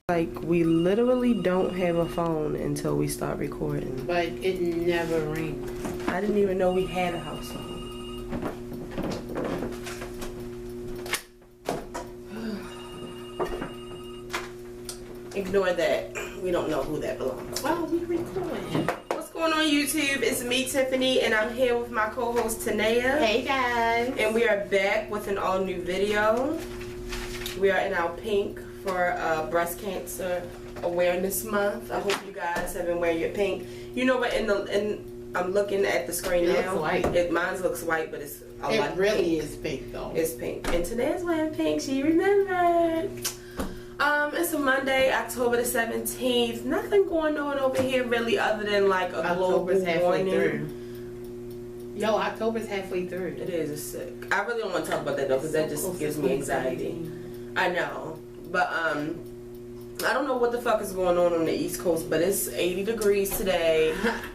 Like, we literally don't have a phone until we start recording. But it never rings. I didn't even know we had a house phone. Ignore that. We don't know who that belongs to. Oh, we recording. What's going on, YouTube? It's me, Tiffany, and I'm here with my co-host, Tanea. Hey, guys. And we are back with an all-new video. We are in our pink for Breast Cancer Awareness Month. I hope you guys have been wearing your pink. You know what? I'm looking at the screen now. It looks white. Mine looks white, but it's a lot. It really is pink, though. It's pink. And Tanea's wearing pink. She remembered. It's a Monday, October the 17th. Nothing going on over here really, other than like a global warning. Yo, October's halfway through. It is. It's sick. I really don't want to talk about that though, because that just gives me anxiety. I know, but I don't know what the fuck is going on the East Coast, but it's 80 degrees today,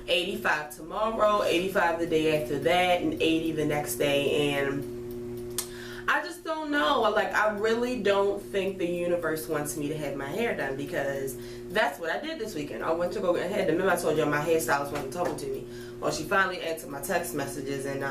85 tomorrow, 85 the day after that, and 80 the next day, and I just don't know. Like, I really don't think the universe wants me to have my hair done, because that's what I did this weekend. I went to go get hair done. Remember I told you my hairstylist wasn't talking to me? Well, she finally answered my text messages, and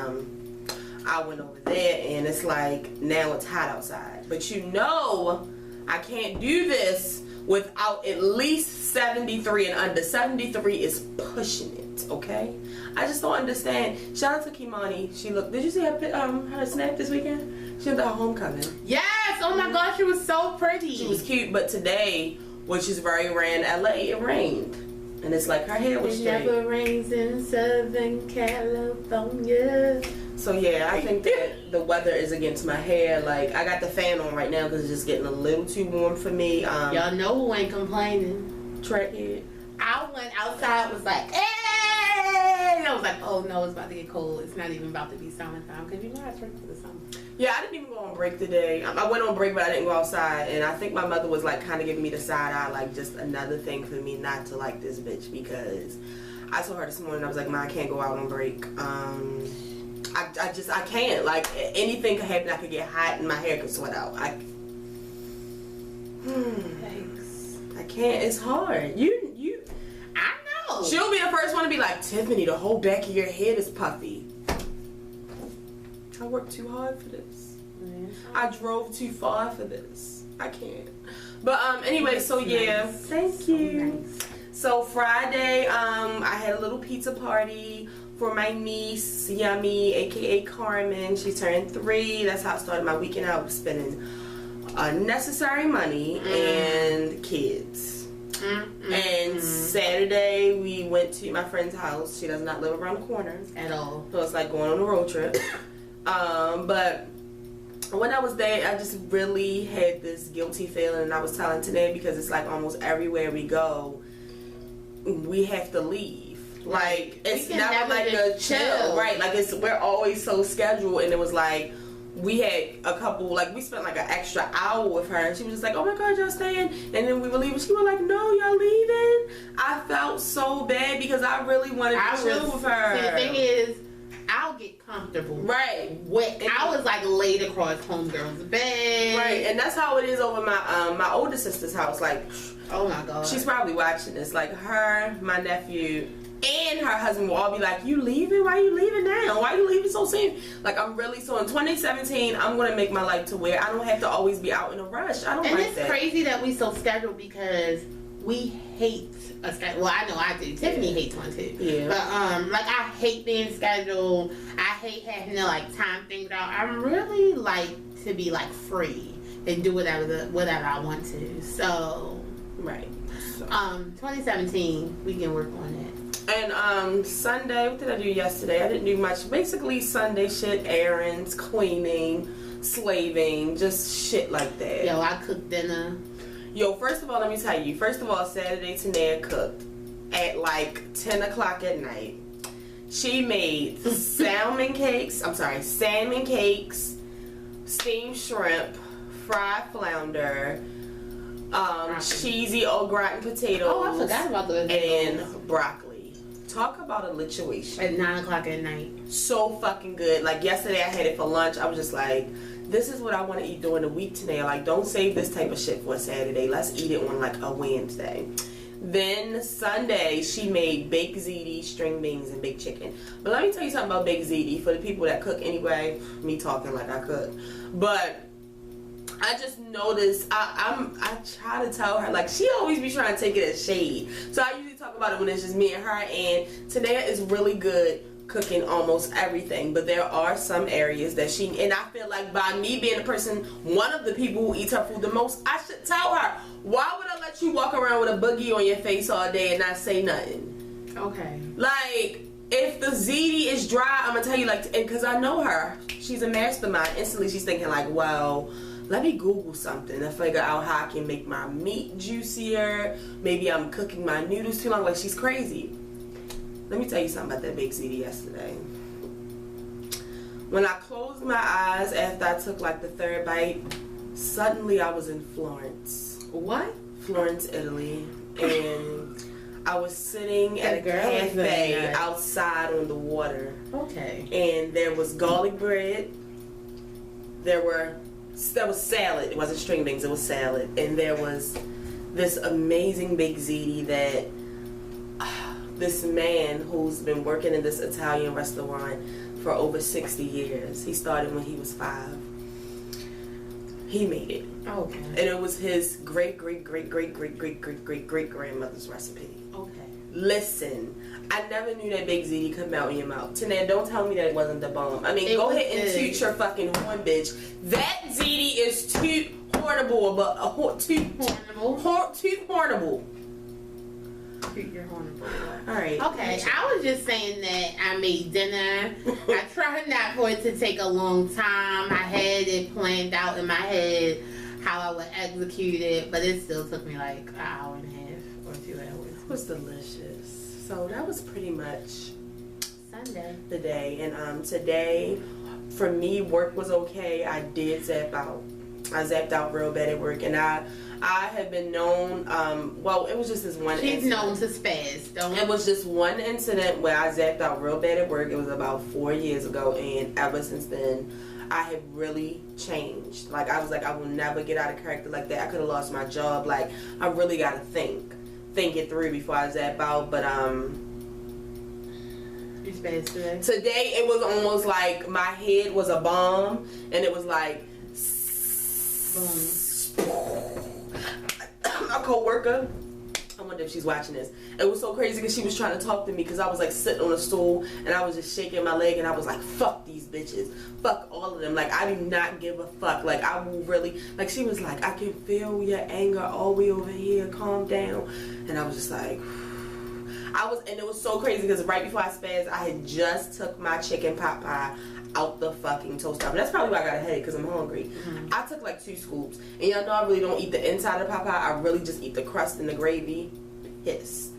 I went over there, and it's like, now it's hot outside. But you know, I can't do this without at least 73 and under. 73 is pushing it, okay? I just don't understand. Shout out to Kimani. She looked, did you see her snap this weekend? She was at her homecoming. Yes! Oh my gosh, she was so pretty. She was cute, but today, which is very rare in LA, it rained. And it's like her hair was straight. It never rains in Southern California. So yeah, I think that the weather is against my hair. Like, I got the fan on right now because it's just getting a little too warm for me. Y'all know who ain't complaining. Trackhead. I went outside, was like, hey! And I was like, oh no, it's about to get cold. It's not even about to be summertime, because you know I drink for the summer. Yeah, I didn't even go on break today. I went on break, but I didn't go outside. And I think my mother was like kind of giving me the side eye, like just another thing for me not to like this bitch, because I told her this morning, I was like, Ma, I can't go out on break. I can't. Like, anything could happen. I could get hot and my hair could sweat out. Thanks. I can't. It's hard. I know. She'll be the first one to be like, Tiffany, the whole back of your head is puffy. I worked too hard for this. I drove too far for this. I can't. But anyway, so yeah. Nice. Thank you. So Friday, I had a little pizza party for my niece, Yummy, aka Carmen. She turned 3. That's how I started my weekend out, spending unnecessary money and kids. And Saturday we went to my friend's house. She does not live around the corner At all. so it's like going on a road trip. But when I was there, I just really had this guilty feeling, and I was telling today, because it's like almost everywhere we go, we have to leave. Like, it's never like a chill, right? Like, we're always so scheduled, and it was like, we had a couple, like, we spent like an extra hour with her, and she was just like, oh my god, y'all staying? And then we were leaving. She was like, no, y'all leaving? I felt so bad, because I really wanted to chill with her. The thing is, I'll get comfortable. Right. I was like laid across homegirl's bed. Right, and that's how it is over my older sister's house. Like, oh my god, she's probably watching this. Like, her, my nephew, and her husband will all be like, you leaving? Why you leaving now? Why you leaving so soon? Like, I'm really, so in 2017, I'm going to make my life to where I don't have to always be out in a rush. I don't like that. And it's crazy that we so scheduled, because we hate a schedule. Well, I know I do. Tiffany hates one too. Yeah. But like, I hate being scheduled. I hate having to like time things out. I'm really like to be like free and do whatever I want to. So right. So. 2017, we can work on it. And Sunday, what did I do yesterday? I didn't do much. Basically Sunday shit, errands, cleaning, slaving, just shit like that. Yo, I cooked dinner. Yo, first of all, let me tell you. First of all, Saturday, Tanea cooked at like 10 o'clock at night. She made salmon cakes, steamed shrimp, fried flounder, cheesy au gratin potatoes. Oh, I forgot about those. And broccoli. talk about a lituation. At 9 o'clock at night. So fucking good. Like yesterday I had it for lunch. I was just like, this is what I want to eat during the week today. Like, don't save this type of shit for a Saturday. Let's eat it on like a Wednesday. Then Sunday, she made baked ziti, string beans, and baked chicken. But let me tell you something about baked ziti for the people that cook anyway. Me talking like I cook. But I just noticed, I try to tell her, like, she always be trying to take it as shade. So I usually talk about it when it's just me and her. And Tanea is really good cooking almost everything, but there are some areas that she, and I feel like by me being a person, one of the people who eats her food the most, I should tell her, why would I let you walk around with a boogie on your face all day and not say nothing? Okay. Like, if the ziti is dry, I'm gonna tell you, like, because I know her, she's a mastermind. Instantly she's thinking like, well, let me Google something to figure out how I can make my meat juicier. Maybe I'm cooking my noodles too long. Like, she's crazy. Let me tell you something about that baked ziti yesterday. When I closed my eyes after I took like the third bite, suddenly I was in Florence. What? Florence, Italy. And I was sitting at a cafe outside on the water. Okay. And there was garlic bread. There was salad. It wasn't string beans, it was salad. And there was this amazing baked ziti that this man who's been working in this Italian restaurant for over 60 years. He started when he was 5. He made it. Okay. And it was his great grandmother's recipe. Okay. Listen, I never knew that baked ziti come out in your mouth. Tanea, don't tell me that it wasn't the bomb. I mean, go ahead and toot your fucking horn, bitch. That ziti is too hornable, but too hornable. Your hornable. Alright. Okay, I was just saying that I made dinner. I tried not for it to take a long time. I had it planned out in my head how I would execute it, but it still took me like an hour and a half or 2 hours. It was delicious. So that was pretty much Sunday. The day. And today, for me, work was okay. I did zap out. I zapped out real bad at work, and I have been known, well, it was just this one She's incident. known to spaz. It was just one incident where I zapped out real bad at work. It was about 4 years ago, and ever since then, I have really changed. Like, I was like, I will never get out of character like that. I could have lost my job. Like, I really got to think it through before I zap out. But, You spaz today? Today, it was almost like my head was a bomb, and it was like, my co-worker, I wonder if she's watching this. It was so crazy because she was trying to talk to me because I was like sitting on a stool and I was just shaking my leg and I was like, fuck these bitches, fuck all of them. Like, I do not give a fuck. Like, I will really, like, she was like, I can feel your anger all the way over here, calm down. And I was just like, and it was so crazy because right before I spazzed, I had just took my chicken pot pie out the fucking toaster oven. That's probably why I got a headache, because I'm hungry. I took like 2 scoops. And y'all know I really don't eat the inside of the pot pie. I really just eat the crust and the gravy. Yes.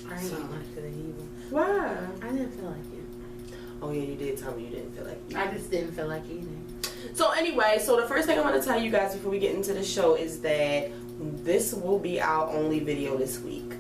I ain't eat much today either. Why? I didn't feel like it. Oh yeah, you did tell me you didn't feel like eating. I just didn't feel like eating. So anyway, so the first thing I want to tell you guys before we get into the show is that this will be our only video this week.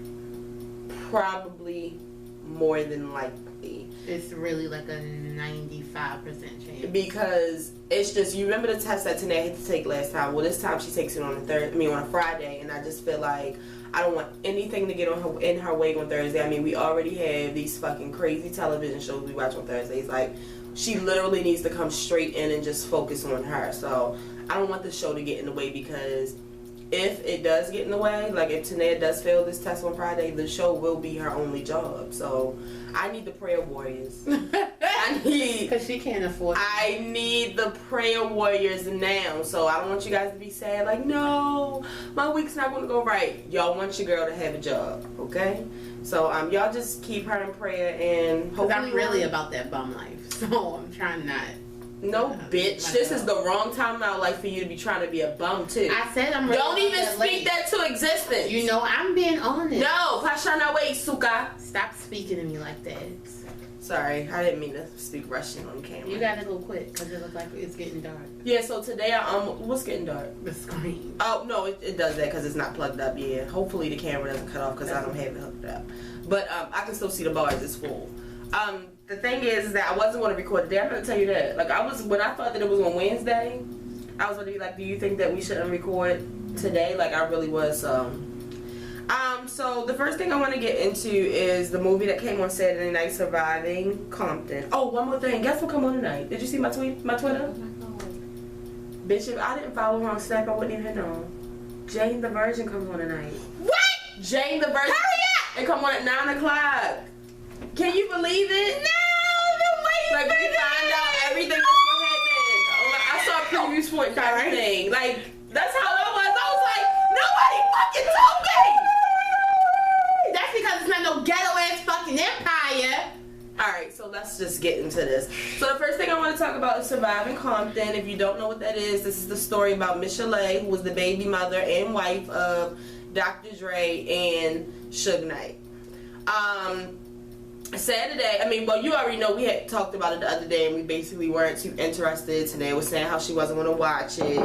Probably more than likely. It's really like a 95% chance. Because it's just, you remember the test that Tanea had to take last time? Well, this time she takes it on a Friday, and I just feel like I don't want anything to get in her way on Thursday. I mean, we already have these fucking crazy television shows we watch on Thursdays. Like, she literally needs to come straight in and just focus on her. So I don't want the show to get in the way, because if it does get in the way, like if Tanea does fail this test on Friday, the show will be her only job. So I need the prayer warriors. Because she can't afford it. I need the prayer warriors now. So I don't want you guys to be sad, like, no, my week's not going to go right. Y'all want your girl to have a job, okay? So y'all just keep her in prayer, and hopefully I'm really about that bum life, so I'm trying not. No, bitch. This is the wrong time in my life for you to be trying to be a bum, too. I said I'm really Don't even speak that to existence. You know, I'm being honest. No, Pashana, wait, Suka. Stop speaking to me like that. Sorry, I didn't mean to speak Russian on camera. You gotta go quick because it looks like it's getting dark. Yeah, so today what's getting dark? The screen. Oh, no, it does that because it's not plugged up. Yeah, hopefully the camera doesn't cut off because I don't have it hooked up. But I can still see the bars. It's full. The thing is that I wasn't going to record today. I'm going to tell you that. Like, when I thought that it was on Wednesday, I was going to be like, do you think that we shouldn't record today? Like, I really was. So the first thing I want to get into is the movie that came on Saturday night, Surviving Compton. Oh, one more thing. Guess what come on tonight? Did you see my Twitter? Bitch, if I didn't follow her on Snap, I wouldn't even know. Jane the Virgin comes on tonight. What? Jane the Virgin. Hurry up! It come on at 9 o'clock. Can you believe it? No way. Like, we find out everything that's gonna happen. I saw previews for it and everything. Like, that's how I was. I was like, nobody fucking told me. That's because it's not no ghetto ass fucking empire. Alright, so let's just get into this. So the first thing I want to talk about is Surviving Compton. If you don't know what that is, this is the story about Michelle, who was the baby mother and wife of Dr. Dre and Suge Knight. Saturday, you already know we had talked about it the other day and we basically weren't too interested. Today was saying how she wasn't going to watch it.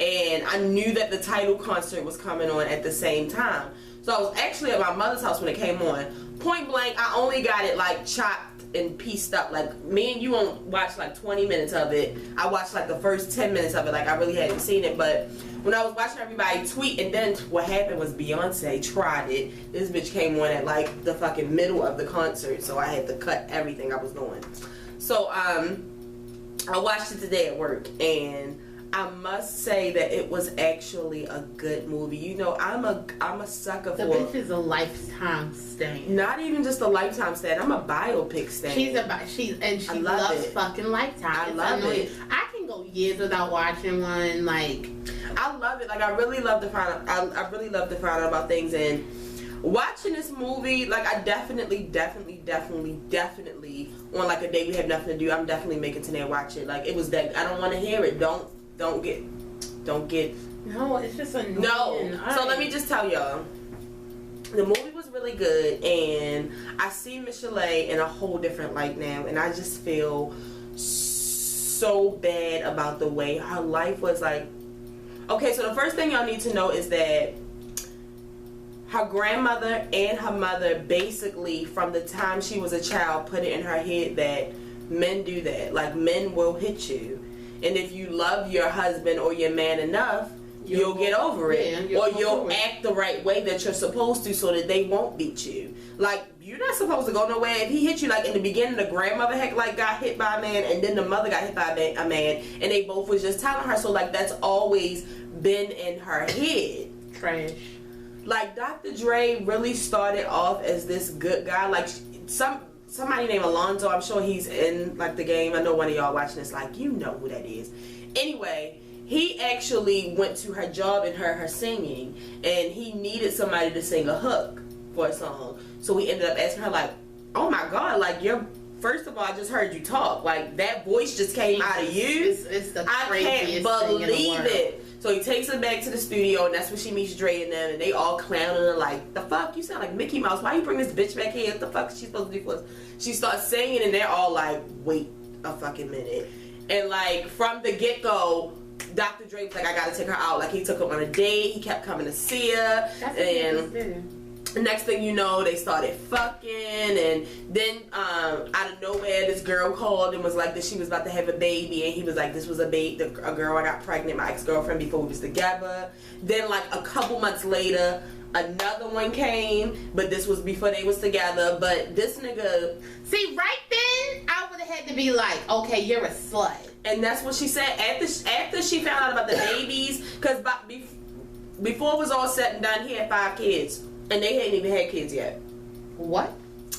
And I knew that the Tidal concert was coming on at the same time. So I was actually at my mother's house when it came on. Point blank, I only got it like chopped and pieced up. Like, me and you won't watch like 20 minutes of it. I watched like the first 10 minutes of it. Like, I really hadn't seen it. But when I was watching everybody tweet, and then what happened was Beyonce tried it. This bitch came on at like the fucking middle of the concert. So I had to cut everything I was doing. So I watched it today at work, and I must say that it was actually a good movie. You know, I'm a sucker for. The bitch is a lifetime stan. Not even just a lifetime stan. I'm a biopic stan. She loves fucking Lifetime. I love it. I can go years without watching one. Like, I love it. Like, I really love to find out. I really love to find out about things. And watching this movie, like, I definitely on like a day we have nothing to do, I'm definitely making today watch it. Like, it was that I don't want to hear it. Don't get. No, it's just annoying. No. So let me just tell y'all. The movie was really good, and I see Michelle in a whole different light now, and I just feel so bad about the way her life was. Like, okay, so the first thing y'all need to know is that her grandmother and her mother basically, from the time she was a child, put it in her head that men do that. Like, men will hit you. And if you love your husband or your man enough, you'll get over it. Or you'll act the right way that you're supposed to so that they won't beat you. Like, you're not supposed to go nowhere. If he hit you, like in the beginning, the grandmother got hit by a man, and then the mother got hit by a man, and they both was just telling her. So, like, that's always been in her head. Trash. Like, Dr. Dre really started off as this good guy. Like, somebody named Alonzo, I'm sure he's in like the game. I know one of y'all watching this, like, you know who that is. Anyway, he actually went to her job and heard her singing, and he needed somebody to sing a hook for a song. So he ended up asking her, like, oh my God, like, first of all, I just heard you talk. Like, that voice just came out of you. It's the I can't believe it. So he takes her back to the studio, and that's when she meets Dre and them, and they all clowning her like, the fuck? You sound like Mickey Mouse. Why you bring this bitch back here? What the fuck is she supposed to do for us? She starts singing, and they're all like, wait a fucking minute. And, like, from the get-go, Dr. Dre was like, I gotta take her out. Like, he took her on a date. He kept coming to see her. That's and next thing you know, they started fucking, and then out of nowhere, this girl called and was like that she was about to have a baby, and he was like, this was a girl I got pregnant, my ex-girlfriend, before we was together. Then, like, a couple months later, another one came, but this was before they was together. But this nigga, see, right then, I would have had to be like, okay, you're a slut. And that's what she said after she found out about the babies, because before it was all said and done, he had 5 kids. And they hadn't even had kids yet. What?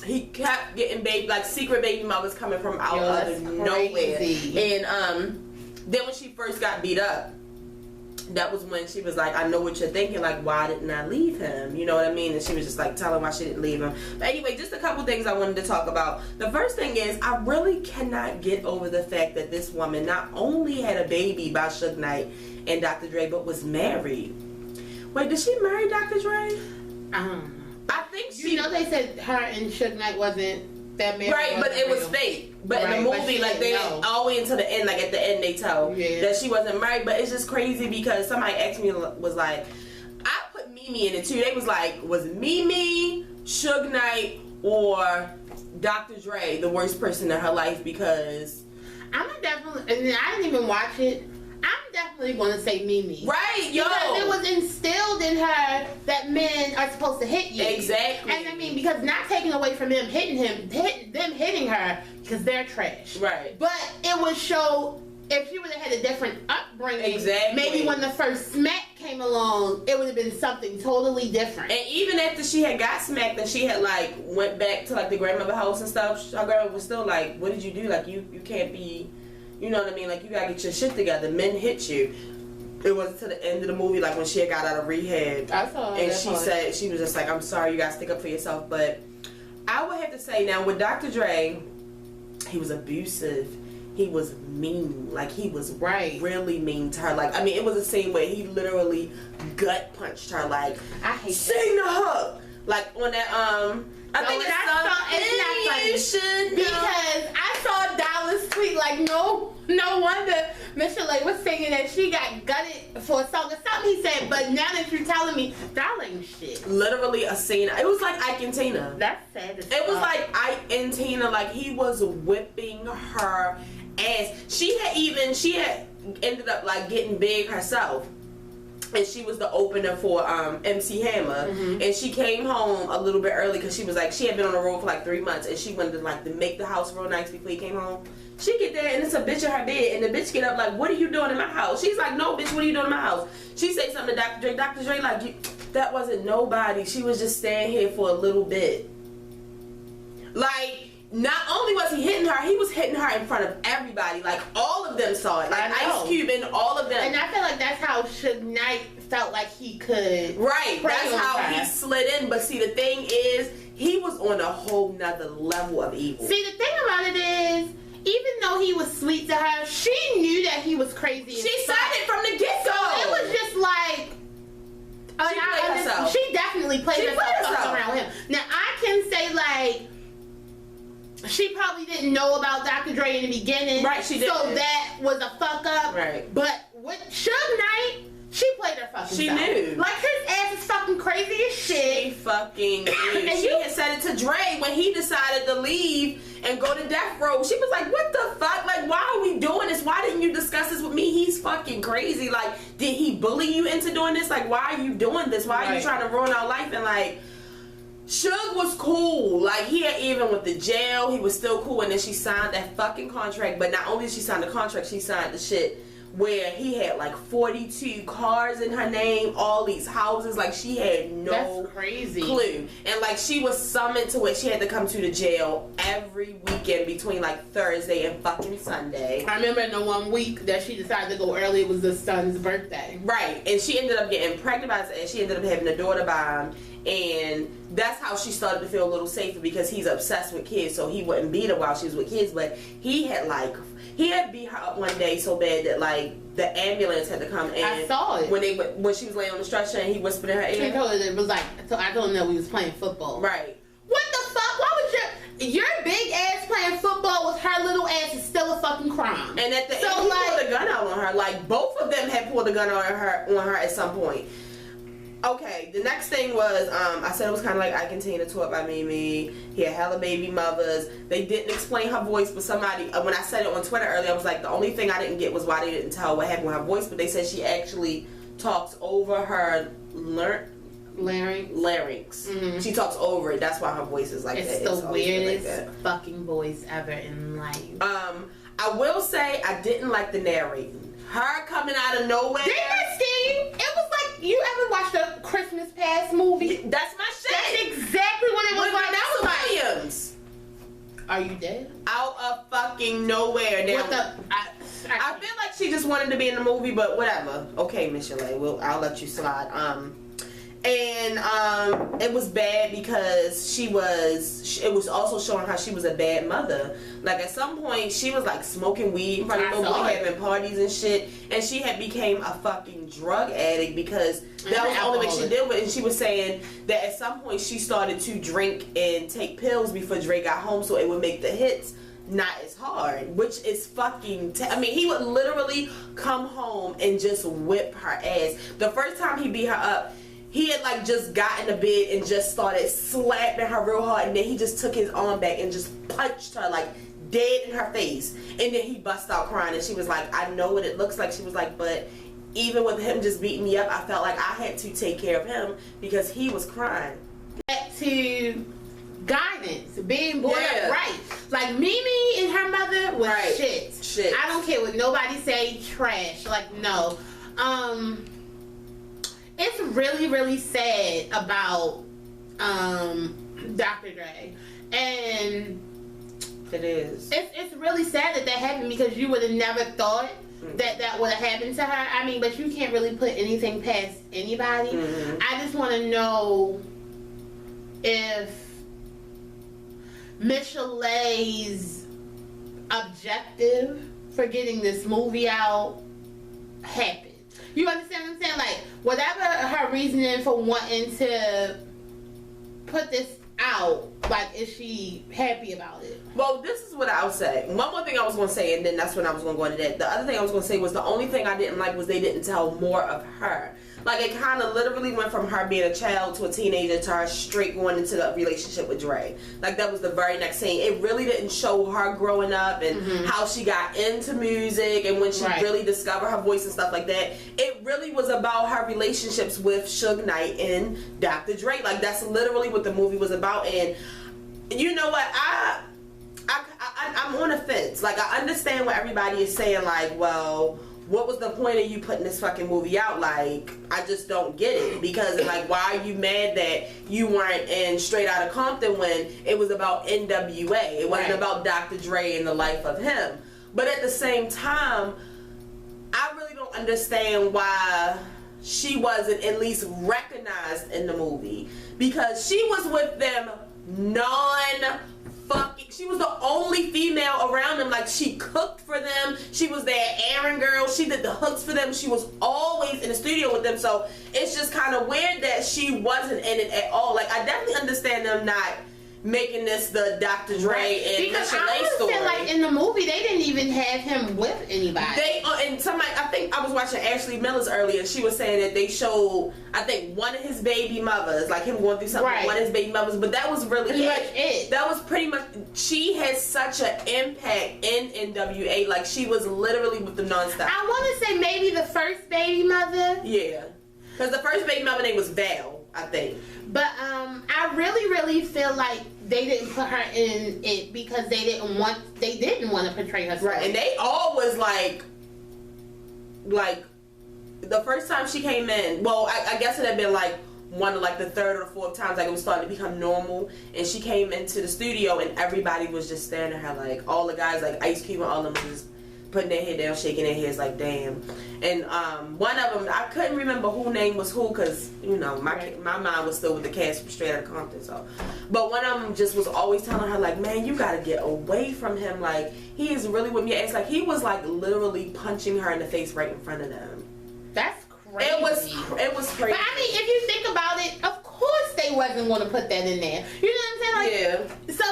He kept getting secret baby mothers coming from out of nowhere. And then when she first got beat up, that was when she was like, I know what you're thinking, like, why didn't I leave him? You know what I mean? And she was just like telling why she didn't leave him. But anyway, just a couple things I wanted to talk about. The first thing is, I really cannot get over the fact that this woman not only had a baby by Suge Knight and Dr. Dre, but was married. Wait, did she marry Dr. Dre? I think she. You know, they said her and Suge Knight wasn't that man. Right, but it was fake. But in the movie, like they all the way until the end, like at the end, they tell that she wasn't married. But it's just crazy because somebody asked me, was like, I put Mimi in it too. They was like, was Mimi, Suge Knight, or Dr. Dre the worst person in her life? Because I'm definitely, and I didn't even watch it. I'm definitely going to say Mimi. Right, yo. Because it was instilled in her that men are supposed to hit you. Exactly. And I mean, because not taking away from them hitting her, because they're trash. Right. But it would show, if she would have had a different upbringing, exactly. maybe when the first smack came along, it would have been something totally different. And even after she had got smacked and she had like went back to like the grandmother house and stuff, her girl was still like, what did you do? Like you can't be, you know what I mean? Like you gotta get your shit together. Men hit you. It was to the end of the movie, like when she had got out of rehab. I saw and she said, she was just like, I'm sorry, you gotta stick up for yourself. But I would have to say now with Dr. Dre, he was abusive. He was mean. Like he was really mean to her. Like I mean, it was the same way he literally gut punched her. Like I hate sing the hook. Like on that I think it's not funny because I saw Dallas tweet like no wonder Michelle was singing that she got gutted for a song or something he said, but now that you're telling me that ain't shit. Literally a scene. It was like Ike and Tina. That's sad. It was like Ike and Tina. Like he was whipping her ass. She had ended up like getting big herself. And she was the opener for MC Hammer. And she came home a little bit early because she was like, she had been on the road for like 3 months and she wanted to like to make the house real nice before he came home. She get there and it's a bitch in her bed and the bitch get up like, what are you doing in my house? She's like, no bitch, what are you doing in my house? She say something to Dr. Dre. Dr. Dre like, that wasn't nobody. She was just staying here for a little bit. Like, not only was he hitting her, he was hitting her in front of everybody. Like, all of them saw it. Like, Ice Cube and all of them. And I feel like that's how Suge Knight felt like he could. Right. That's how he slid in. But see, the thing is, he was on a whole nother level of evil. See, the thing about it is, even though he was sweet to her, she knew that he was crazy. She said it from the get-go. So it was just like... She played herself. She definitely played herself around him. Now, I can say, like... She probably didn't know about Dr. Dre in the beginning. Right, she didn't. So that was a fuck up. Right. But with Suge Knight, she played her fucking She self. knew. Like, his ass is fucking crazy as shit. She fucking knew. And she had said it to Dre when he decided to leave and go to death row. She was like, what the fuck? Like, why are we doing this? Why didn't you discuss this with me? He's fucking crazy. Like, did he bully you into doing this? Like, why are you doing this? Why are you trying to ruin our life? And like, Suge was cool. Like, he had, even with the jail, he was still cool. And then she signed that fucking contract. But not only did she sign the contract, she signed the shit where he had like 42 cars in her name, all these houses. Like, she had no clue. And like, she was summoned to it. She had to come to the jail every weekend between like Thursday and fucking Sunday. I remember in the 1 week that she decided to go early, it was the son's birthday. Right. And she ended up getting pregnant by his, and she ended up having a daughter by him. And that's how she started to feel a little safer because he's obsessed with kids, so he wouldn't beat her while she was with kids. But he had beat her up one day so bad that like the ambulance had to come in. I saw it when she was laying on the stretcher and he whispered in her ear. She told her it was like, so I told him that we was playing football. Right. What the fuck? Why would your big ass playing football with her little ass is still a fucking crime? And at the end, he pulled a gun out on her. Like, both of them had pulled a gun on her at some point. Okay, the next thing was, I said it was kind of like Ike and Tina taught by Mimi. He had hella baby mothers. They didn't explain her voice, but somebody, when I said it on Twitter earlier, I was like, the only thing I didn't get was why they didn't tell what happened with her voice, but they said she actually talks over her larynx. Mm-hmm. She talks over it. That's why her voice is like that. It's the weirdest fucking voice ever in life. I will say I didn't like the narrating. Her coming out of nowhere. Didn't that scene? It was like, you ever watched a Christmas Past movie? That's my shit. That's exactly what it was like. That was like, Williams. Are you dead? Out of fucking nowhere. Now, I feel like she just wanted to be in the movie, but whatever. Okay, Miss Chalet, I'll let you slide. And it was bad because it was also showing how she was a bad mother. Like at some point she was like smoking weed in front of the boy, having parties and shit, and she had became a fucking drug addict because that was the only way she did it. And she was saying that at some point she started to drink and take pills before Dre got home so it would make the hits not as hard, which is fucking I mean, he would literally come home and just whip her ass. The first time he beat her up, he had like just gotten to bed and just started slapping her real hard, and then he just took his arm back and just punched her like dead in her face, and then he bust out crying, and she was like, I know what it looks like. She was like, but even with him just beating me up, I felt like I had to take care of him because he was crying. Back to guidance, being brought up right. Like Mimi and her mother was shit. I don't care what nobody say, trash. Like no. It's really, really sad about Dr. Dre, and it is. It's really sad that happened because you would have never thought that would have happened to her. I mean, but you can't really put anything past anybody. I just want to know if Michelet's objective for getting this movie out happened. You understand what I'm saying? Like, whatever her reasoning for wanting to put this out, like, is she happy about it? Well, this is what I'll say. One more thing I was going to say, and then that's when I was going to go into that. The other thing I was going to say was the only thing I didn't like was they didn't tell more of her. Like, it kind of literally went from her being a child to a teenager to her straight going into the relationship with Dre. Like, that was the very next scene. It really didn't show her growing up and how she got into music and when she really discovered her voice and stuff like that. It really was about her relationships with Suge Knight and Dr. Dre. Like, that's literally what the movie was about. And you know what? I'm on a fence. Like, I understand what everybody is saying, like, well, what was the point of you putting this fucking movie out? Like, I just don't get it. Because, like, why are you mad that you weren't in Straight Outta Compton when it was about NWA? It wasn't about Dr. Dre and the life of him. But at the same time, I really don't understand why she wasn't at least recognized in the movie. Because she was with them she was the only female around them. Like, she cooked for them, she was their errand girl, she did the hooks for them, she was always in the studio with them. So it's just kind of weird that she wasn't in it at all. Like, I definitely understand them not making this the Dr. Dre and Michelet story. Like, in the movie they didn't even have him with anybody. And somebody, I think I was watching Ashley Miller's earlier, and she was saying that they showed, I think, one of his baby mothers, like him going through something with one of his baby mothers, but that was really pretty much it. That was pretty much, she had such an impact in NWA. Like, she was literally with them nonstop. I want to say maybe the first baby mother. Yeah, because the first baby mother name was Val, I think. But I really, really feel like they didn't put her in it because they didn't want to portray her story. Right, and they always like the first time she came in, well, I guess it had been like one of like the third or the fourth times, like it was starting to become normal, and she came into the studio and everybody was just staring at her, like all the guys, like Ice Cube and all of them, just putting their head down, shaking their heads like damn. And one of them, I couldn't remember who name was who, because you know my mind was still with the cast from Straight Outta Compton. So, but one of them just was always telling her like, man, you gotta get away from him. Like, he is really with me. It's like he was like literally punching her in the face right in front of them. That's crazy. It was crazy. But I mean, if you think about it, of course they wasn't going to put that in there. You know what I'm saying? Like, yeah. So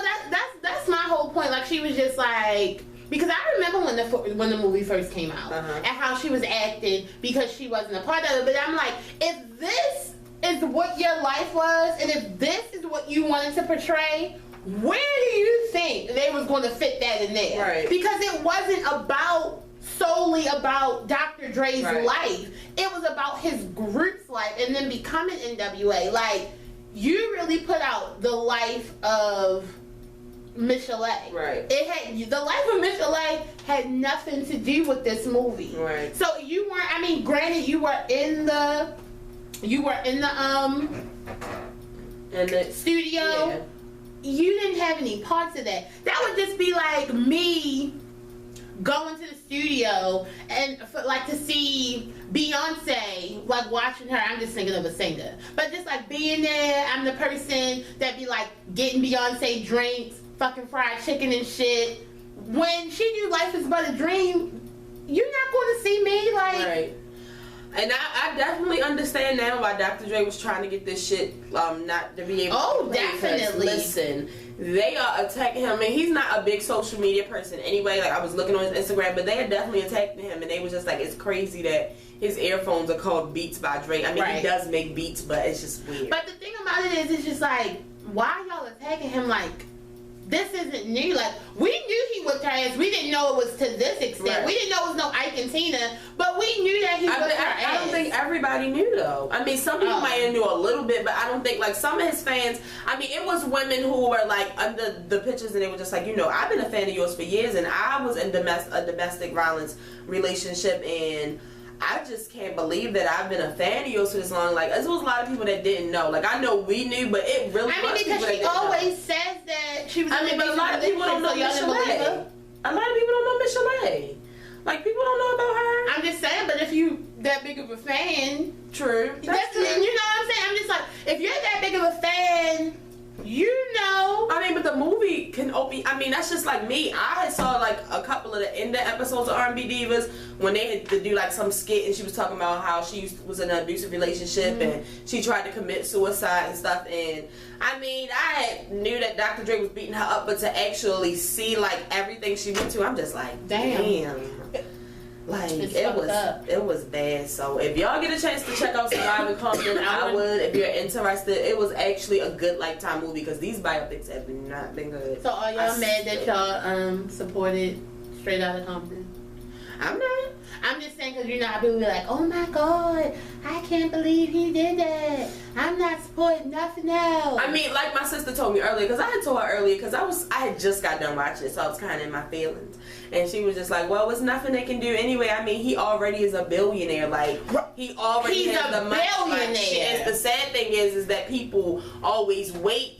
that's my whole point. Like, she was just like. Because I remember when the movie first came out and how she was acting because she wasn't a part of it. But I'm like, if this is what your life was and if this is what you wanted to portray, where do you think they was going to fit that in there? Right. Because it wasn't solely about Dr. Dre's life. It was about his group's life and then becoming NWA. Like, you really put out the life of Michelet. Right. It had the life of Michelet had nothing to do with this movie. Right. So you weren't. I mean, granted, you were in the studio. Yeah. You didn't have any parts of that. That would just be like me going to the studio and for, like to see Beyonce, like watching her. I'm just thinking of a singer, but just like being there, I'm the person that be like getting Beyonce drinks, fucking fried chicken and shit. When she do Life Is But a Dream, you're not going to see me like. Right. And I definitely understand now why Dr. Dre was trying to get this shit not to be able to play. Definitely. Listen, they are attacking him, and he's not a big social media person anyway. Like, I was looking on his Instagram, but they are definitely attacking him, and they was just like, it's crazy that his earphones are called Beats by Dre. I mean, He does make beats, but it's just weird. But the thing about it is, it's just like, why y'all attacking him like, this isn't new. Like, we knew he whipped her ass. We didn't know it was to this extent. Right. We didn't know it was no Ike and Tina, but we knew that he whipped her ass. I don't think everybody knew, though. I mean, some people might have knew a little bit, but I don't think, like, some of his fans, I mean, it was women who were, like, under the pictures, and they were just like, you know, I've been a fan of yours for years, and I was in a domestic violence relationship, and I just can't believe that I've been a fan of yours for this long. Like, there was a lot of people that didn't know. Like, I know we knew, but it really I mean, because she always says that she was. I mean, but a lot of people don't know Miss Chalet. A lot of people don't know Miss Chalet. Like, people don't know about her. I'm just saying, but if you that big of a fan, true. That's you know what I'm saying. I'm just like, if you're that big of a fan, you know. I mean, but the movie can open. I mean, that's just like me. I saw like a couple of the end episodes of R&B Divas when they had to do like some skit, and she was talking about how she was in an abusive relationship and she tried to commit suicide and stuff. And I mean, I knew that Dr. Dre was beating her up, but to actually see like everything she went to, I'm just like, damn. Like, it was bad. So if y'all get a chance to check out Surviving Compton, I would. If you're interested, it was actually a good Lifetime movie because these biopics have not been good. So are y'all mad that y'all supported Straight Outta Compton? I'm not. I'm just saying because you know how people be like, oh my god, I can't believe he did that. I'm not supporting nothing else. I mean, like my sister told me earlier, because I had told her earlier, because I had just got done watching it, so I was kind of in my feelings. And she was just like, well, it's nothing they can do anyway. I mean, he already is a billionaire. Like, he already has the money. He's a billionaire. And the sad thing is that people always wait.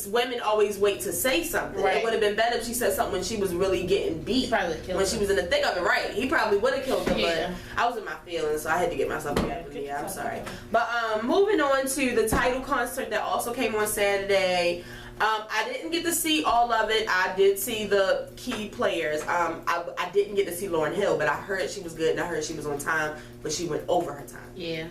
Women always wait to say something. Right. It would have been better if she said something when she was really getting beat. When she was in the thick of it, right? He probably would have killed her, but I was in my feelings, so I had to get myself together. Yeah, I'm sorry. But moving on to the Tidal concert that also came on Saturday. I didn't get to see all of it. I did see the key players. I didn't get to see Lauryn Hill, but I heard she was good, and I heard she was on time, but she went over her time. Yeah.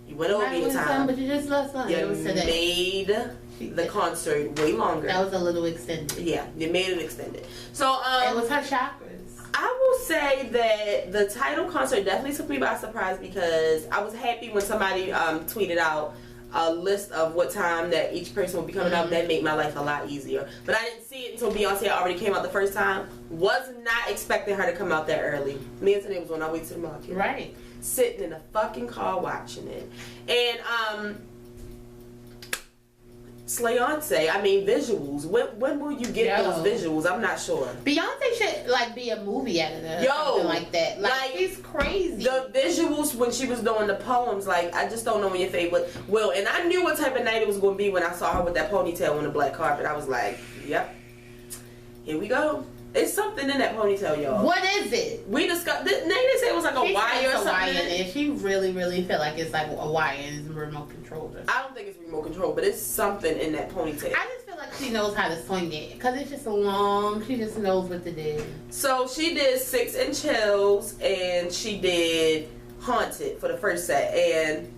You went over your time. But you just lost something. You made the concert way longer. That was a little extended. Yeah, you made it extended. So it was her chakras. I will say that the Tidal concert definitely took me by surprise because I was happy when somebody tweeted out a list of what time that each person will be coming out. That made my life a lot easier. But I didn't see it until Beyonce already came out the first time. Was not expecting her to come out that early. Me and Today was on our way to the market. Right. Sitting in a fucking car watching it. And Slayonce, I mean visuals. When will you get those visuals? I'm not sure. Beyonce should like be a movie editor or something like that. Like she's crazy. The visuals when she was doing the poems, like I just don't know when your favorite will. And I knew what type of night it was going to be when I saw her with that ponytail on the black carpet. I was like, yep, here we go. It's something in that ponytail, y'all. What is it? We discussed. They said it was like a wire or something. And she really feel like it's like a wire and it's remote controlled. I don't think it's remote control, but it's something in that ponytail. I just feel like she knows how to swing it because it's just long. She just knows what to do. So she did 6 Inch Hills and she did Haunted for the first set, and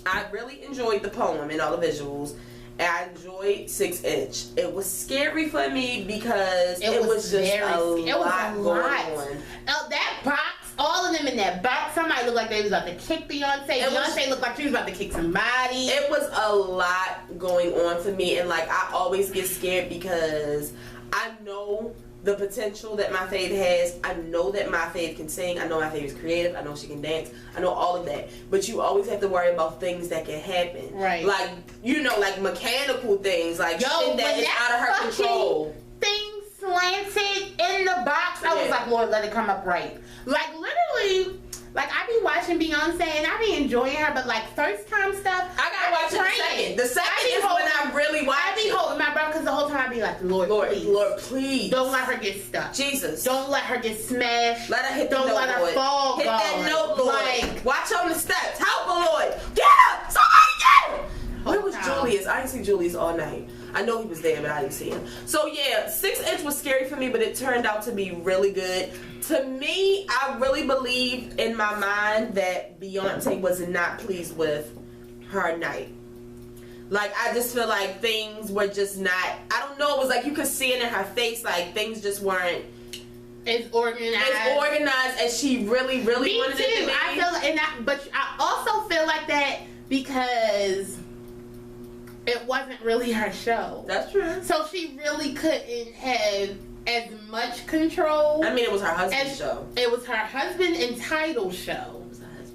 I really enjoyed the poem and all the visuals. I enjoyed 6 Inch. It was scary for me because it was just a lot going on. That box, all of them in that box, somebody looked like they was about to kick Beyonce. Beyonce looked like she was about to kick somebody. It was a lot going on for me, and like I always get scared because I know the potential that my fave has. I know that my fave can sing. I know my fave is creative. I know she can dance. I know all of that. But you always have to worry about things that can happen. Right. Like, you know, like mechanical things. Like shit that is out of her control. Thing slanted in the box. I was like, Lord, let it come up right. Like, literally, Like, I be watching Beyonce and I be enjoying her, but like first time stuff, I gotta watch it the second. The second is when I really watch it. I be holding my breath because the whole time I be like, Lord, please. Don't let her get stuck. Jesus. Don't let her get smashed. Let her hit the note, Don't let her fall, hit God. that note, Lord. Like, watch on the steps. Help her, Lord. Get her! Somebody get her! Where was Julius? I didn't see Julius all night. I know he was there, but I didn't see him. So yeah, 6 Inch was scary for me, but it turned out to be really good. To me, I really believe in my mind that Beyonce was not pleased with her night. Like, I just feel like things were just not, I don't know, it was like you could see it in her face, like things just weren't as organized as she really wanted it to be. I feel but I also feel like that because it wasn't really her show. That's true. So she really couldn't have as much control. I mean, it was her husband's show. It was her husband and Tidal show.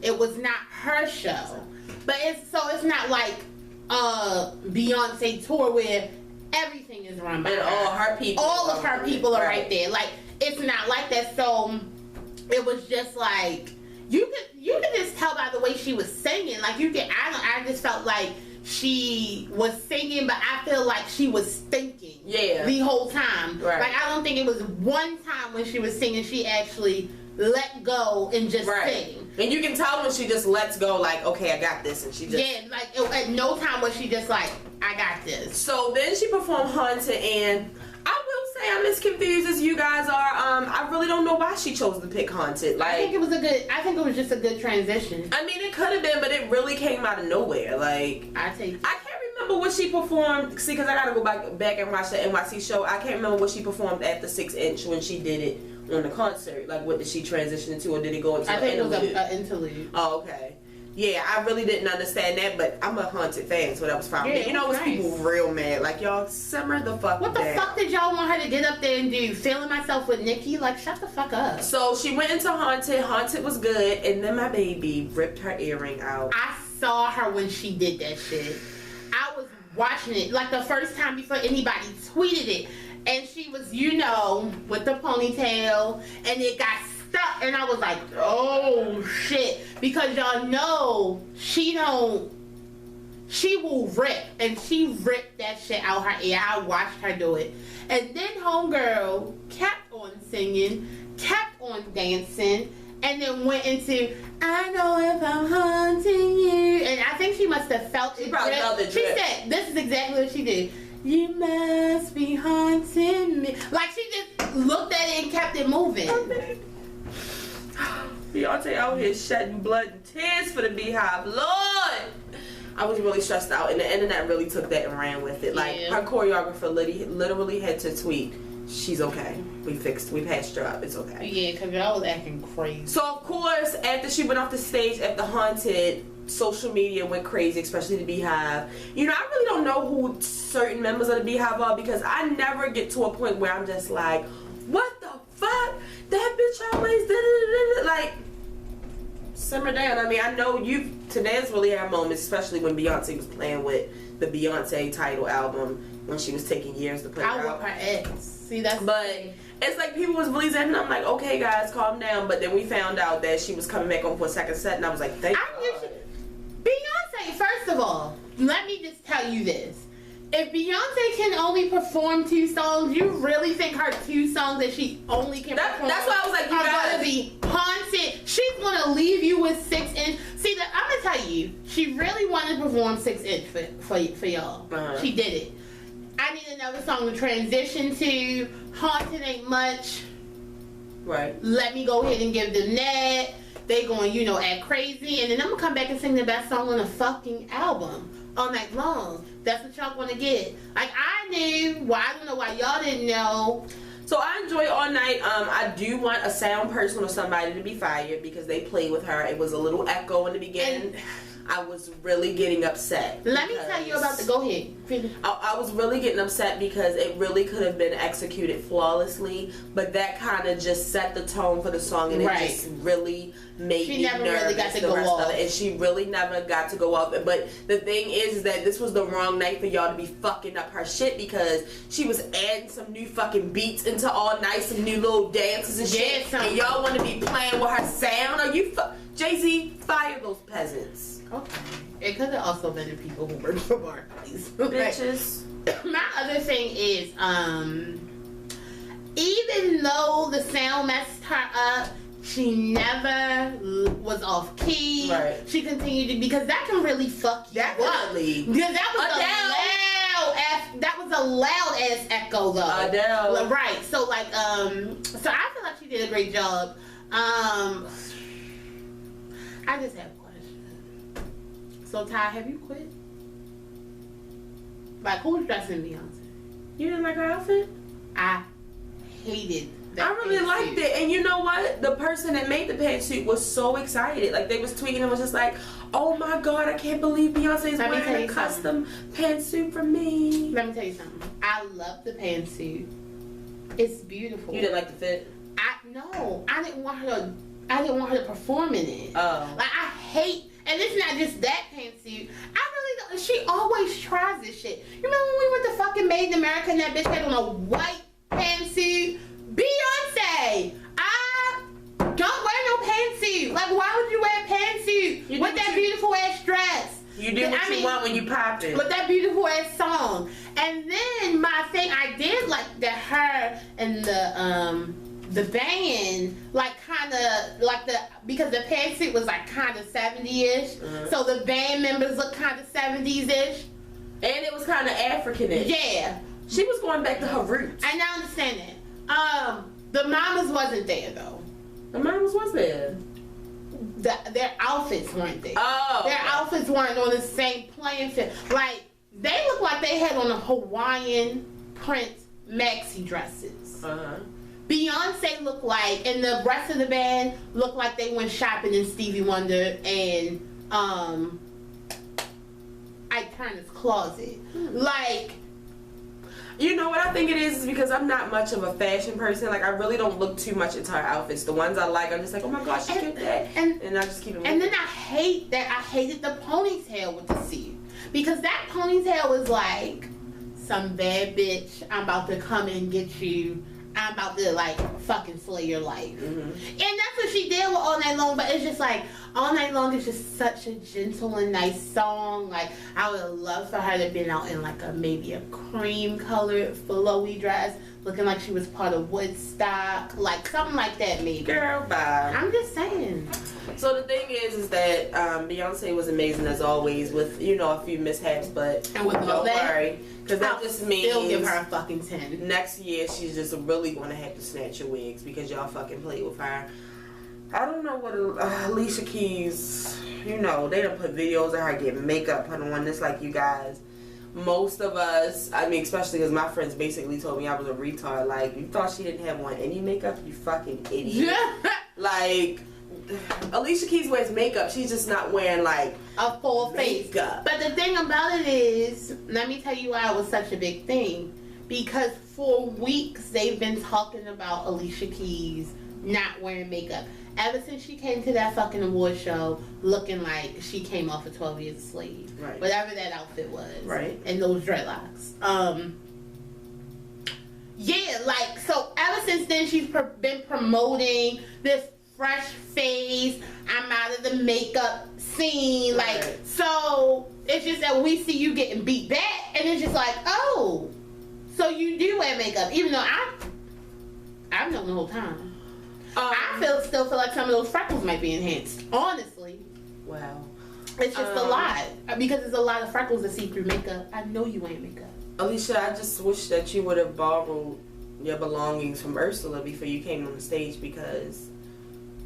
It was not her show. But it's not like Beyonce tour where everything is run by and her. all her people. All of her people are right there. Like, it's not like that. So it was just like you could just tell by the way she was singing. Like, I just felt like she was singing, but I feel like she was thinking the whole time. Right. Like, I don't think it was one time when she was singing she actually let go and just sing. And you can tell when she just lets go, like, okay, I got this, and she just like at no time was she just like, I got this. So then she performed Haunted, and I will say I'm as confused as you guys are. I really don't know why she chose to pick Haunted. Like, I think it was just a good transition. I mean, it could have been, but it really came out of nowhere. Like, I can't remember what she performed. See, because I gotta go back and watch the NYC show. I can't remember what she performed at the 6 Inch when she did it on the concert. Like, what did she transition into, or did it go into an interlude? I think it was an interlude. Oh, okay. Yeah, I really didn't understand that, but I'm a Haunted fan, so that was fine. Yeah, you know, it's people real mad. Like, y'all, simmer the fuck down. What the fuck did y'all want her to get up there and do? Feeling myself with Nicki? Like, shut the fuck up. So she went into Haunted. Haunted was good, and then my baby ripped her earring out. I saw her when she did that shit. I was watching it, like, the first time before anybody tweeted it. And she was, you know, with the ponytail, and it got stuck, and I was like, oh shit, because y'all know she will rip, and she ripped that shit out her ear. I watched her do it, and then homegirl kept on singing, kept on dancing, and then went into, I know if I'm haunting you, and I think she must have felt it. She probably felt it. She said, this is exactly what she did. You must be haunting me. Like, she just looked at it and kept it moving. Beyonce out here shedding blood and tears for the Beehive. Lord! I was really stressed out, and the internet really took that and ran with it. Like, her choreographer literally had to tweet, she's okay. We patched her up. It's okay. Yeah, because y'all was acting crazy. So, of course, after she went off the stage at the Haunted, social media went crazy, especially the Beehive. You know, I really don't know who certain members of the Beehive are, because I never get to a point where I'm just like, what the fuck? That bitch always did. Like, simmer down. I mean, I know today's really had moments, especially when Beyonce was playing with the Beyonce Tidal album when she was taking years to play I want her ex. See, that's but it's like people was really saying, and I'm like, okay guys, calm down. But then we found out that she was coming back on for a second set, and I was like, thank God. Beyonce, first of all, let me just tell you this. If Beyonce can only perform 2 songs, you really think her 2 songs that she only can perform that's why I was like, you are going to be haunted? She's going to leave you with 6 Inch. See, I'm going to tell you, she really wanted to perform 6 Inch for y'all. She did it. I need another song to transition to. Haunted ain't much. Right. Let me go ahead and give them that. They going, you know, act crazy. And then I'm going to come back and sing the best song on the fucking album all night long. That's what y'all want to get. Like, I knew. Well, I don't know why y'all didn't know. So I enjoy All Night. I do want a sound person or somebody to be fired because they played with her. It was a little echo in the beginning. I was really getting upset. Let me tell you about go ahead. I was really getting upset because it really could have been executed flawlessly, but that kind of just set the tone for the song, and it just really made me nervous. She never really got to go off. And she really never got to go off. But the thing is that this was the wrong night for y'all to be fucking up her shit, because she was adding some new fucking beats into All Night, some new little dances and shit. And y'all want to be playing with her sound? Are you Jay-Z, fire those peasants. Okay. It could have also been the people who work for Barclays. Bitches. My other thing is, even though the sound messed her up, she never was off key. Right. She continued to, because that can really fuck you Definitely. up. Because that was a loud ass echo though. Adele. Right. So like, so I feel like she did a great job. I just have a question. So Ty, have you quit? Like, who's dressing Beyonce? You didn't like her outfit? I hated that. I really liked it. And you know what? The person that made the pantsuit was so excited. Like, they was tweeting and was just like, oh my God, I can't believe Beyonce is wearing a custom pantsuit for me. Let me tell you something. I love the pantsuit. It's beautiful. You didn't like the fit? No. I didn't want her to perform in it. Oh. Like, I hate, and it's not just that pantsuit. I really don't. She always tries this shit. You remember when we went to fucking Made in America and that bitch had on a white pantsuit? Beyonce, I don't wear no pantsuit. Like, why would you wear a pantsuit with that beautiful ass dress? You do what you want when you pop it. With that beautiful ass song. And then my thing, I did like that her and the band, like, kind of, like, because the pantsuit was, like, kind of 70-ish. So the band members look kind of 70s-ish. And it was kind of African-ish. Yeah. She was going back to her roots. And I understand that. The mamas wasn't there, though. The mamas was there. Their outfits weren't there. Oh. Their outfits weren't on the same playing field. Like, they looked like they had on a Hawaiian print maxi dresses. Beyonce looked like, and the rest of the band looked like they went shopping in Stevie Wonder and Ike Turner's closet. Like, you know what I think it is because I'm not much of a fashion person. Like, I really don't look too much into her outfits. The ones I like, I'm just like, oh my gosh, she did that. And I just keep it moving. And then I hated the ponytail with the suit. Because that ponytail was like, some bad bitch, I'm about to come and get you. I'm about to, like, fucking slay your life. And that's what she did with All Night Long, but it's just like, All Night Long is just such a gentle and nice song. Like, I would love for her to have been out in, like, maybe a cream colored flowy dress, looking like she was part of Woodstock, like, something like that maybe. Girl, bye. I'm just saying. So the thing is that Beyonce was amazing as always with, you know, a few mishaps, but and with don't worry. Because that just means still give her a fucking 10. Next year, she's just really going to have to snatch your wigs because y'all fucking played with her. I don't know what Alicia Keys, you know, they done put videos of her getting makeup put on. It's like, you guys, most of us, I mean, especially because my friends basically told me I was a retard. Like, you thought she didn't have on any makeup? You fucking idiot. Like, Alicia Keys wears makeup. She's just not wearing, like, a full face. Makeup. But the thing about it is, let me tell you why it was such a big thing. Because for weeks, they've been talking about Alicia Keys not wearing makeup. Ever since she came to that fucking award show looking like she came off of 12 Years a Slave. Right. Whatever that outfit was. Right. And those dreadlocks. Yeah, like, so ever since then, she's been promoting this fresh face, I'm out of the makeup scene. Like, right. So it's just that we see you getting beat back, and it's just like, oh, so you do wear makeup, even though I've known the whole time. I still feel like some of those freckles might be enhanced. Honestly. Wow. It's just a lot. Because there's a lot of freckles that see through makeup. I know you ain't makeup. Alicia, I just wish that you would have borrowed your belongings from Ursula before you came on the stage because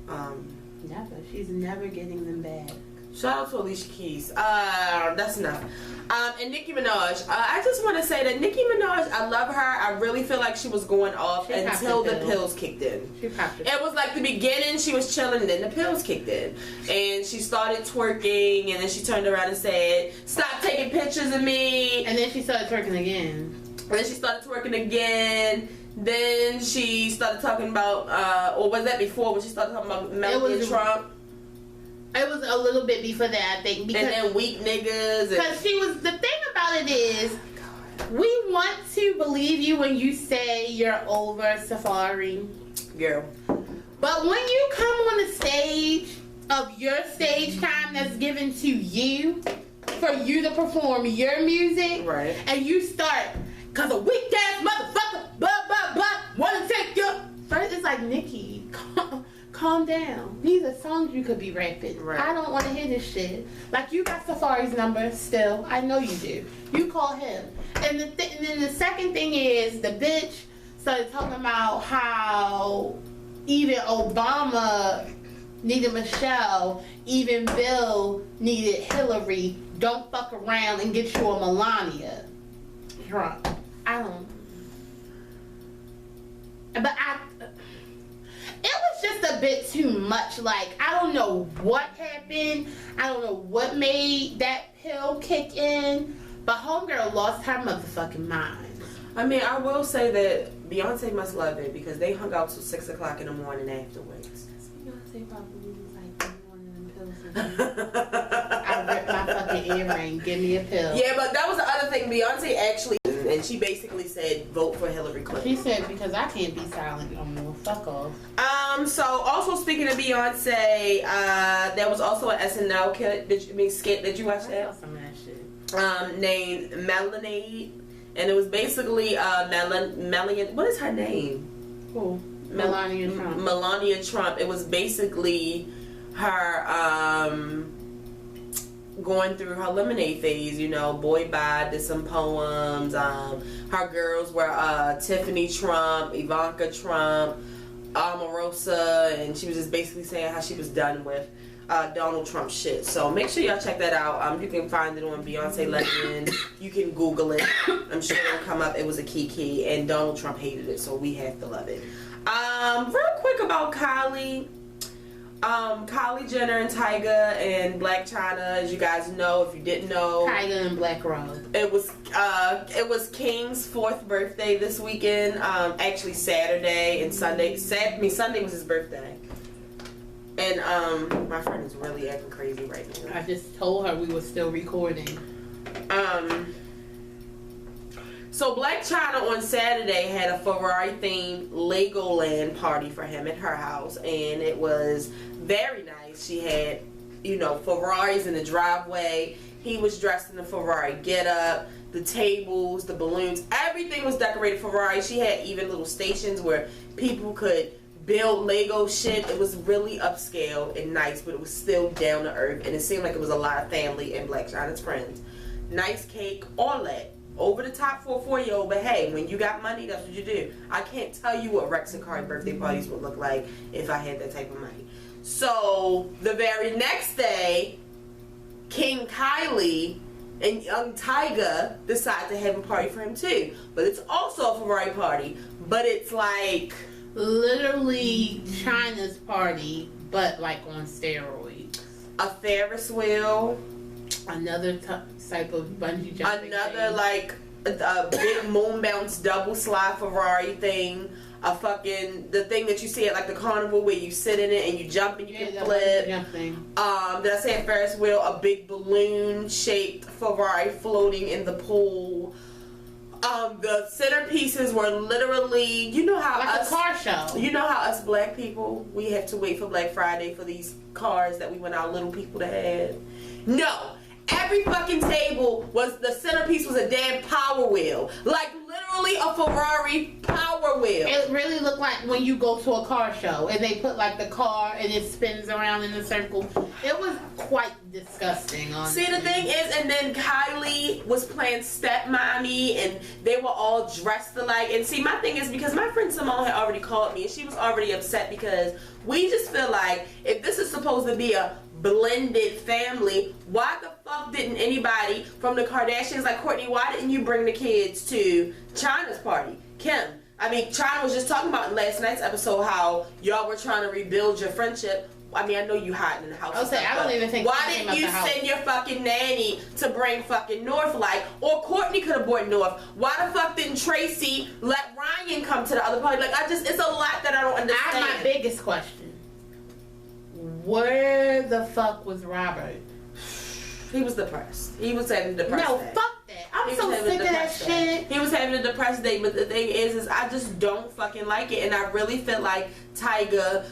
never. She's never getting them back. Shout out to Alicia Keys. That's enough. And Nicki Minaj. I just want to say that Nicki Minaj, I love her. I really feel like she was going off until the pills kicked in. She popped it. It was like the beginning, she was chilling, and then the pills kicked in. And she started twerking, and then she turned around and said, stop taking pictures of me. And then she started twerking again. And then she started twerking again. Then she started talking about, or was that before when she started talking about Melania Trump? It was a little bit before that, I think. Because, and then weak niggas. Because she was, the thing about it is, we want to believe you when you say you're over Safari. Girl. But when you come on the stage of your stage time that's given to you for you to perform your music, right? And you start, cause a weak ass motherfucker, blah blah blah, wanna take your first. It's like, Nikki, calm down. These are songs you could be rapping. Right. I don't want to hear this shit. Like, you got Safari's number still. I know you do. You call him. And then the second thing is, the bitch started talking about how even Obama needed Michelle, even Bill needed Hillary. Don't fuck around and get you a Melania. Drunk. I don't. But it was just a bit too much. Like, I don't know what happened. I don't know what made that pill kick in. But homegirl lost her motherfucking mind. I mean, I will say that Beyonce must love it because they hung out till 6 o'clock in the morning afterwards. Beyonce probably was like, one of them pills. I ripped my fucking earring. Give me a pill. Yeah, but that was the other thing. Beyonce actually, and she basically said, vote for Hillary Clinton. She said, because I can't be silent no more. Fuck off. So also speaking of Beyonce, there was also an SNL skit. Did you watch that? I saw some of that shit. Named Melanie, and it was basically Melania. What is her name? Who? Melania Trump. Melania Trump. It was basically her going through her lemonade phase. You know, boy bye, did some poems. Her girls were Tiffany Trump, Ivanka Trump, Omarosa, and she was just basically saying how she was done with Donald Trump shit. So make sure y'all check that out. You can find it on Beyonce Legend. You can Google it. I'm sure it'll come up. It was a kiki, and Donald Trump hated it, so we have to love it. Real quick about Kylie. Kylie Jenner and Tyga and Black China, as you guys know, if you didn't know, Tyga and Black Rose. It was King's 4th birthday this weekend. Actually Saturday and Sunday. Sunday was his birthday. And my friend is really acting crazy right now. I just told her we were still recording. So Black China on Saturday had a Ferrari themed Legoland party for him at her house, and it was very nice. She had, Ferraris in the driveway. He was dressed in the Ferrari getup. The tables, the balloons, everything was decorated Ferrari. She had even little stations where people could build Lego shit. It was really upscale and nice, but it was still down to earth, and it seemed like it was a lot of family and Black China's friends. Nice cake, all that. Over the top for a 4-year-old, but hey, when you got money, that's what you do. I can't tell you what Rex and Cardi birthday parties would look like if I had that type of money. So the very next day, King Kylie and young Tyga decide to have a party for him too. But it's also a Ferrari party, but it's like literally China's party, but like on steroids. A Ferris wheel. Another type of bungee jumping. Another thing. Like a big moon bounce double slide Ferrari thing. The thing that you see at like the carnival where you sit in it and you jump and you can flip. Jumping. Did I say a Ferris wheel? A big balloon shaped Ferrari floating in the pool. The centerpieces were literally, like a car show. You know how us black people, we have to wait for Black Friday for these cars that we want our little people to have. No. Every fucking table the centerpiece was a damn Power Wheel. Like literally a Ferrari Power Wheel. It really looked like when you go to a car show and they put like the car and it spins around in a circle. It was quite disgusting, honestly. See, the thing is, and then Kylie was playing stepmommy and they were all dressed alike. And see, my thing is, because my friend Simone had already called me and she was already upset because we just feel like if this is supposed to be a blended family, why the fuck didn't anybody from the Kardashians, like Courtney, why didn't you bring the kids to China's party? Kim, China was just talking about in last night's episode how y'all were trying to rebuild your friendship. I know you hiding in the house. I don't even think. Why didn't you send your fucking nanny to bring fucking North, or Courtney could have brought North? Why the fuck didn't Tracy let Ryan come to the other party? It's a lot that I don't understand. My biggest question. Where the fuck was Robert? He was depressed. He was having a depressed day. Fuck that. I'm so sick of that shit. He was having a depressed day, but the thing is I just don't fucking like it, and I really feel like Tyga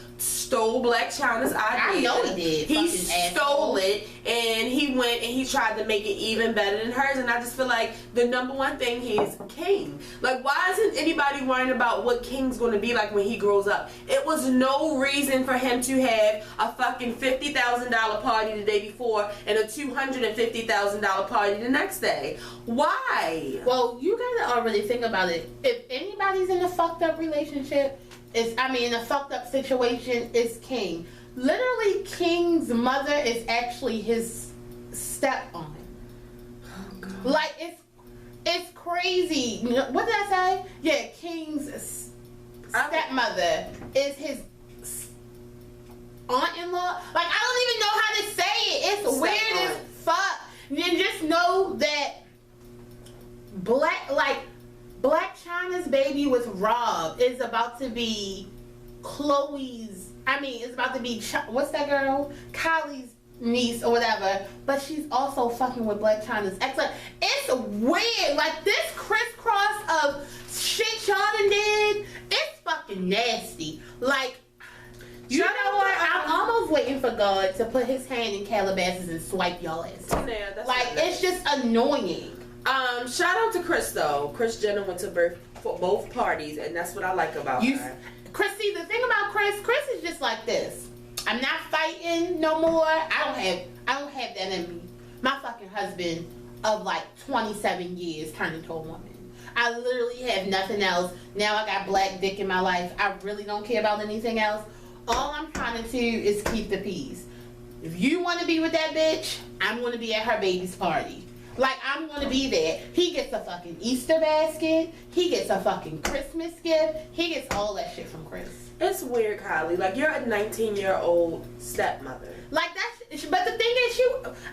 stole Black China's idea. I know he did. He Fucking stole asshole. it, and he went and he tried to make it even better than hers. And I just feel like the number one thing he is king. Like, why isn't anybody worrying about what King's going to be like when he grows up? It was no reason for him to have a fucking $50,000 party the day before and a $250,000 party the next day. Why? Well, you gotta already think about it. If anybody's in a fucked up relationship, in a fucked up situation, it's King. Literally, King's mother is actually his step-aunt. Oh, God. Like, it's crazy. What did I say? Yeah, King's stepmother is his aunt-in-law. Like, I don't even know how to say it. It's weird as fuck. And just know that Black China's baby was robbed. It's about to be it's about to be, what's that girl? Kylie's niece or whatever. But she's also fucking with Black China's ex. Like, it's weird. Like, this crisscross of shit y'all done did, it's fucking nasty. Like, you know what? I'm almost waiting for God to put his hand in Calabasas and swipe y'all ass. Yeah, that's like, it's just annoying. Shout out to Chris though. Kris Jenner went to both parties, and that's what I like about her. Chris, see, the thing about Chris is just like this. I'm not fighting no more. I don't have that in me. My fucking husband of like 27 years turned into a woman. I literally have nothing else. Now I got black dick in my life. I really don't care about anything else. All I'm trying to do is keep the peace. If you want to be with that bitch, I'm going to be at her baby's party. Like, I'm going to be there. He gets a fucking Easter basket. He gets a fucking Christmas gift. He gets all that shit from Chris. It's weird, Kylie. Like, you're a 19-year-old stepmother. Like, that's... But the thing is,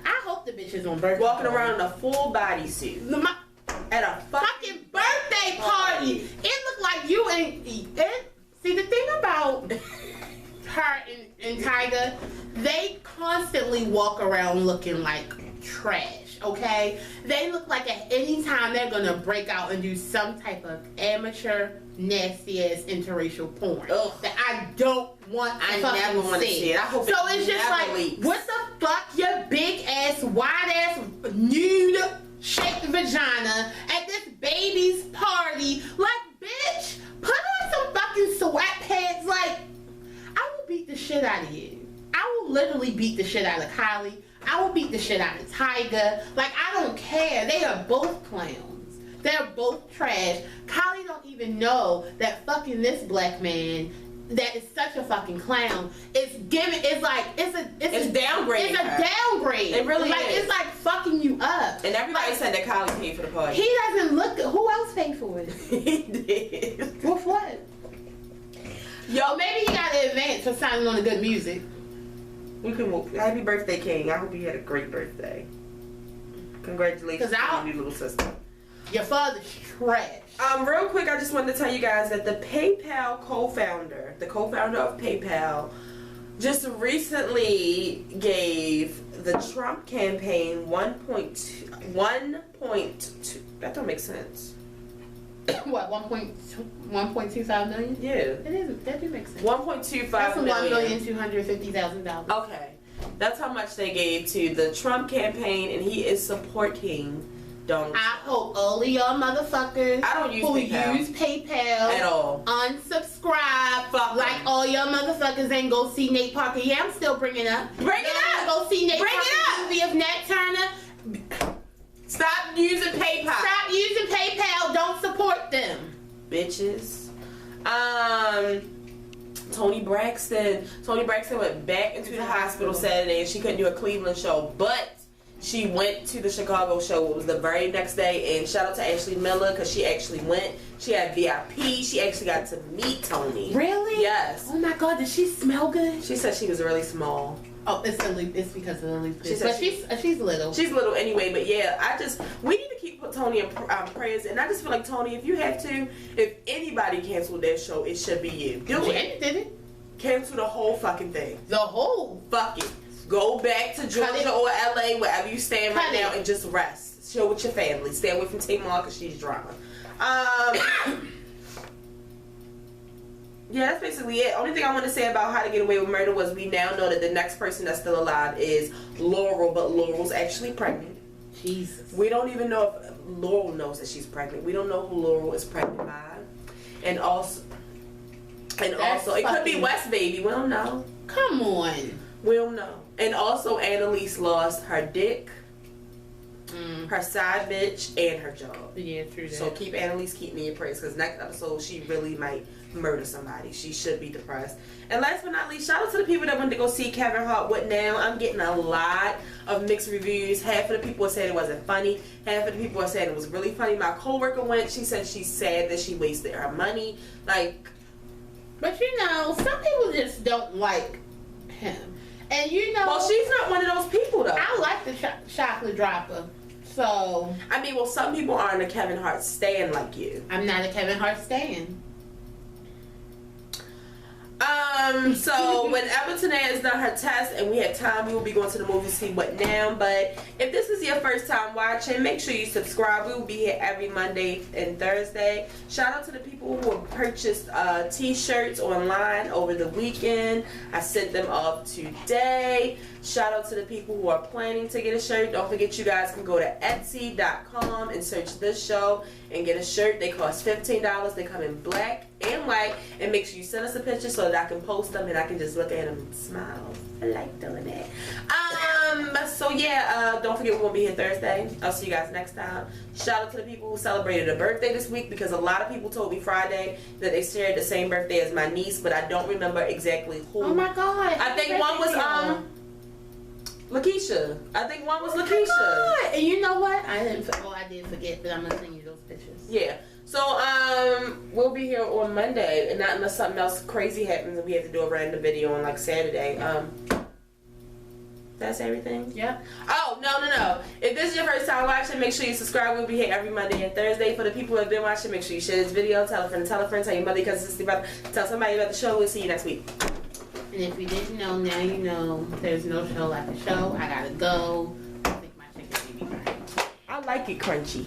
I hope the bitch is on birthday walking around in a full bodysuit. At a fucking birthday party. It looked like you and... See, the thing about her and Tyga, they constantly walk around looking like trash. Okay, they look like at any time they're gonna break out and do some type of amateur, nasty ass interracial porn. Ugh. That I don't want. I never want to see it. I hope so. It's just like, leaks. What the fuck, your big ass, wide ass, nude shaped vagina at this baby's party? Like, bitch, put on some fucking sweatpants. Like, I will beat the shit out of you. I will literally beat the shit out of Kylie. I will beat the shit out of Tyga. Like, I don't care. They are both clowns. They're both trash. Kylie don't even know that fucking this black man that is such a fucking clown is giving. It's like it's downgrading. It's a downgrade. It really like is. It's like fucking you up. And everybody said that Kylie paid for the party. He doesn't look good. Who else paid for it? He did. With what? Yo, maybe he got an advance for signing on the good music. We can move. Happy birthday, King. I hope you had a great birthday. Congratulations to your new little sister. Your father's trash. Real quick, I just wanted to tell you guys that the PayPal co-founder of PayPal, just recently gave the Trump campaign 1.2. That don't make sense. What, 1.25 million? Yeah. It is. That do make sense. 1.25 That's million. $1,250,000. Okay. That's how much they gave to the Trump campaign, and he is supporting Donald Trump. I hope all of y'all motherfuckers who use PayPal at all unsubscribe. Fuck like them. all y'all motherfuckers ain't go see Nate Parker. Yeah, I'm still bringing it up. Bring it up. Go see Nate Bring Parker it up. movie of Nat Turner. Stop using PayPal. Stop using PayPal. Don't support them. Bitches. Toni Braxton went back into the hospital Saturday and she couldn't do a Cleveland show, but she went to the Chicago show. It was the very next day, and shout out to Ashley Miller because she actually went. She had VIP. She actually got to meet Toni. Really? Yes. Oh my God, did she smell good? She said she was really small. Oh, it's because of the leaf. She said she's little. She's little anyway, but yeah, we need to keep Toni in prayers, and I just feel like, Toni, if you have to, if anybody canceled that show, it should be you. Do it. Did it? Cancel the whole fucking thing. The whole? Fuck it. Go back to Georgia or LA, wherever you stand right now, and just rest. Chill with your family. Stay away from Tamar because she's drama. Yeah, that's basically it. Only thing I want to say about How to Get Away with Murder was we now know that the next person that's still alive is Laurel, but Laurel's actually pregnant. Jesus. We don't even know if Laurel knows that she's pregnant. We don't know who Laurel is pregnant by. And also it could be West Baby. We don't know. Come on. We don't know. And also Annalise lost her dick, her side bitch, and her job. Yeah, true that. So keep Annalise, keep me in praise, because next episode she really might murder somebody. She should be depressed. And last but not least, shout out to the people that went to go see Kevin Hart. What now? I'm getting a lot of mixed reviews. Half of the people are saying it wasn't funny. Half of the people are saying it was really funny. My coworker went. She said she's sad that she wasted her money. Like, but you know, some people just don't like him. And you know, well, she's not one of those people though. I like the chocolate dropper. So I mean, well, some people aren't a Kevin Hart stan like you. I'm not a Kevin Hart stan. So whenever Tanae has done her test and we have time, we will be going to the movie to see What Now. But if this is your first time watching, make sure you subscribe. We will be here every Monday and Thursday. Shout out to the people who have purchased t-shirts online over the weekend. I sent them off today. Shout out to the people who are planning to get a shirt. Don't forget, you guys can go to Etsy.com and search this show and get a shirt. They cost $15. They come in black and white. And make sure you send us a picture so that I can post them and I can just look at them and smile. I like doing that. So yeah, don't forget we're going to be here Thursday. I'll see you guys next time. Shout out to the people who celebrated a birthday this week, because a lot of people told me Friday that they shared the same birthday as my niece, but I don't remember exactly who. Oh my God. I think one was Lakeisha. I think one was Lakeisha. Oh, and you know what? I did forget, but I'm gonna send you those pictures. Yeah. So we'll be here on Monday, and not unless something else crazy happens and we have to do a random video on like Saturday. That's everything? Yeah. Oh, no. If this is your first time watching, make sure you subscribe. We'll be here every Monday and Thursday. For the people who have been watching, make sure you share this video. Tell a friend, tell your mother, cousin, sister, brother. Tell somebody about the show. We'll see you next week. And if you didn't know, now you know. There's no show like a show. I gotta go. I think my chicken may be fine. I like it crunchy.